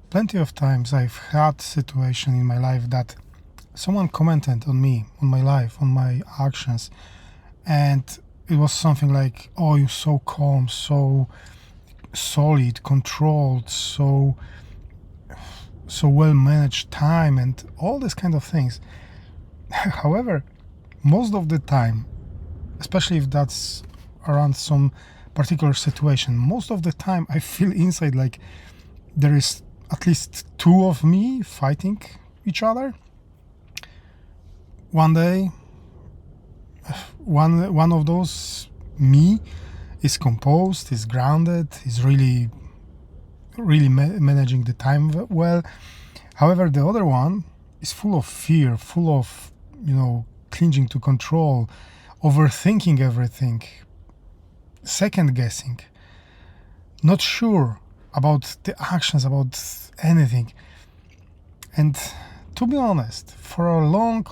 Plenty of times I've had situation in my life that someone commented on me, on my life, on my actions, and it was something like, "Oh, you're so calm, so solid, controlled, so well managed time," and all these kind of things. However, most of the time, especially if that's around some particular situation, most of the time I feel inside like there is at least two of me fighting each other. One day, one of those me is composed, is grounded, is really managing the time well. However, the other one is full of fear, full of clinging to control, overthinking everything, second guessing, not sure about the actions, about anything. And to be honest, for a long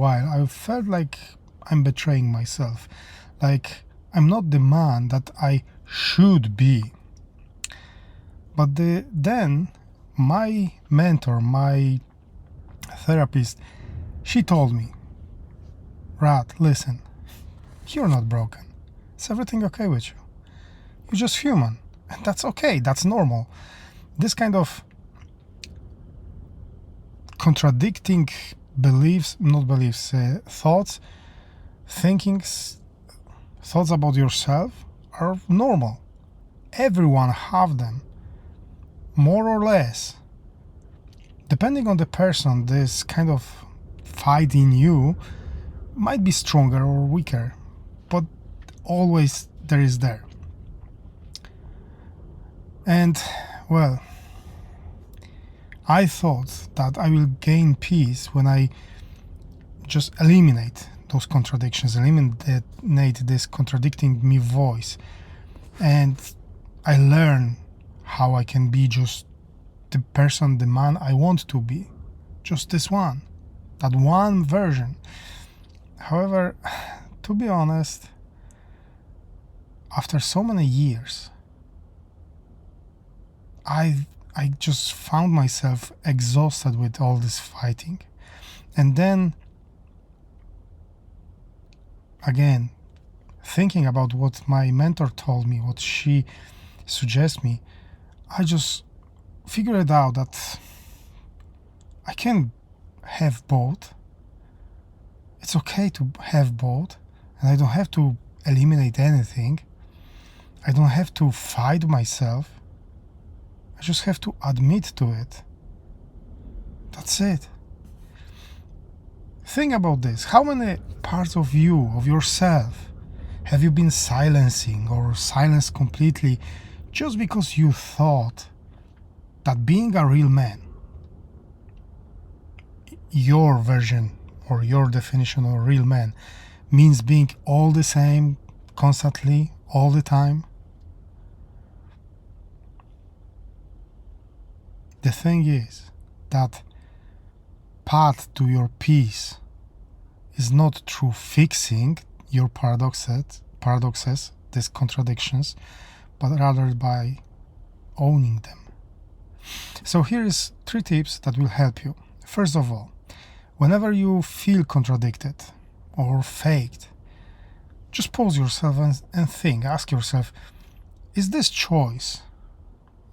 while, I felt like I'm betraying myself, like I'm not the man that I should be. But then my mentor, my therapist, she told me, "Rad, listen, you're not broken. Is everything okay with you? You're just human, and that's okay, that's normal." This kind of contradicting thoughts, thinkings, thoughts about yourself are normal. Everyone have them, more or less. Depending on the person, this kind of fight in you might be stronger or weaker, but always there is there. And well, I thought that I will gain peace when I just eliminate those contradictions, eliminate this contradicting me voice, and I learn how I can be just the person, the man I want to be, just this one, that one version. However, to be honest, after so many years, I just found myself exhausted with all this fighting. And then, again, thinking about what my mentor told me, what she suggests me, I just figured out that I can have both. It's okay to have both, and I don't have to eliminate anything. I don't have to fight myself. I just have to admit to it. That's it. Think about this. How many parts of you, of yourself, have you been silencing or silenced completely just because you thought that being a real man, your version or your definition of a real man, means being all the same, constantly, all the time? The thing is that path to your peace is not through fixing your paradoxes, these contradictions, but rather by owning them. So here is 3 tips that will help you. First of all, whenever you feel contradicted or faked, just pause yourself and think, ask yourself, is this choice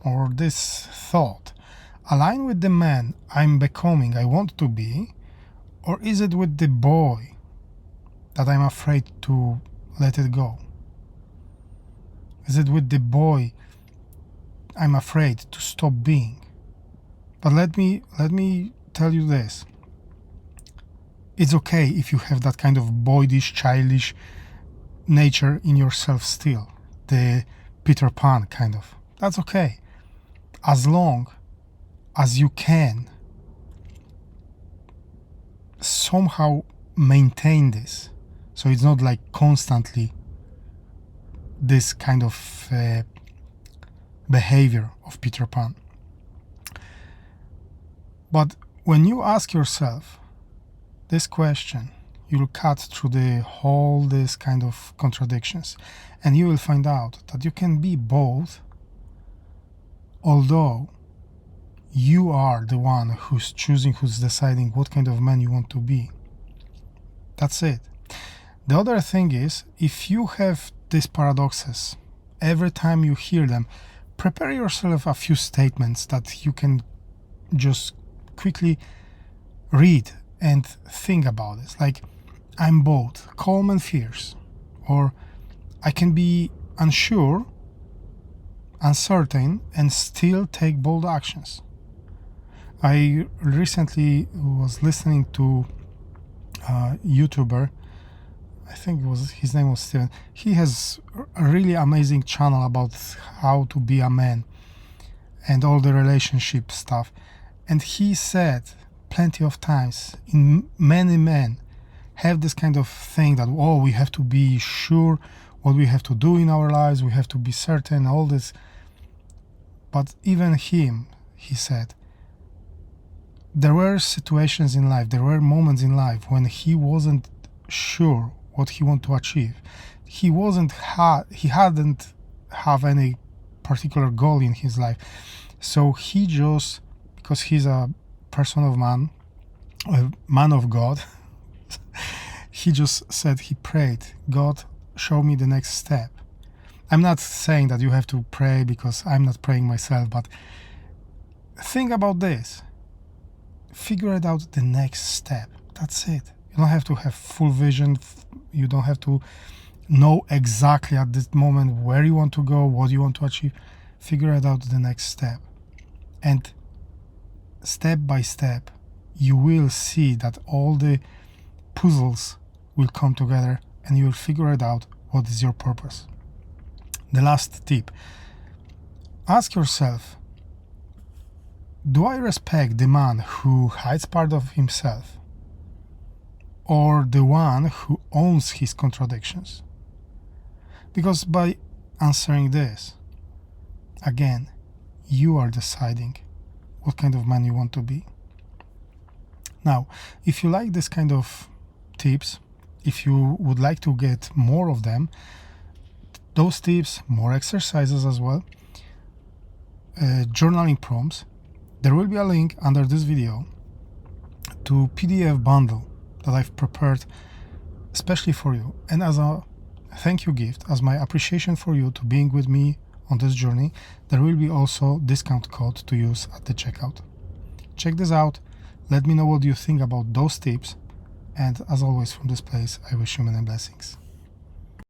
or this thought align with the man I'm becoming, I want to be, or is it with the boy that I'm afraid to let it go? Is it with the boy I'm afraid to stop being? But let me tell you this. It's okay if you have that kind of boyish, childish nature in yourself still, the Peter Pan kind of. That's okay, as long as you can somehow maintain this, so it's not like constantly this kind of behavior of Peter Pan. But when you ask yourself this question, you'll cut through this kind of contradictions, and you will find out that you can be both, although You are the one who's choosing, who's deciding what kind of man you want to be. That's it. The other thing is, if you have these paradoxes, every time you hear them, prepare yourself a few statements that you can just quickly read and think about this. Like, I'm both calm and fierce, or I can be unsure, uncertain, and still take bold actions. I recently was listening to a YouTuber, I think his name was Steven. He has a really amazing channel about how to be a man and all the relationship stuff. And he said plenty of times, in many men have this kind of thing that, oh, we have to be sure what we have to do in our lives, we have to be certain, all this. But even him, he said, there were situations in life, there were moments in life when he wasn't sure what he wanted to achieve. He hadn't have any particular goal in his life. So he just, because he's a man of God, he just said, he prayed, God, show me the next step. I'm not saying that you have to pray, because I'm not praying myself, but think about this. Figure it out, the next step. That's it. You don't have to have full vision. You don't have to know exactly at this moment where you want to go, what you want to achieve. Figure it out, the next step. And step by step, you will see that all the puzzles will come together and you will figure it out what is your purpose. The last tip. Ask yourself, do I respect the man who hides part of himself, or the one who owns his contradictions? Because by answering this, again, you are deciding what kind of man you want to be. Now, if you like this kind of tips, if you would like to get more of them, those tips, more exercises as well, journaling prompts, there will be a link under this video to PDF bundle that I've prepared especially for you, and as a thank you gift, as my appreciation for you to being with me on this journey, there will be also discount code to use at the checkout. Check this out, let me know what you think about those tips, and as always from this place, I wish you many blessings.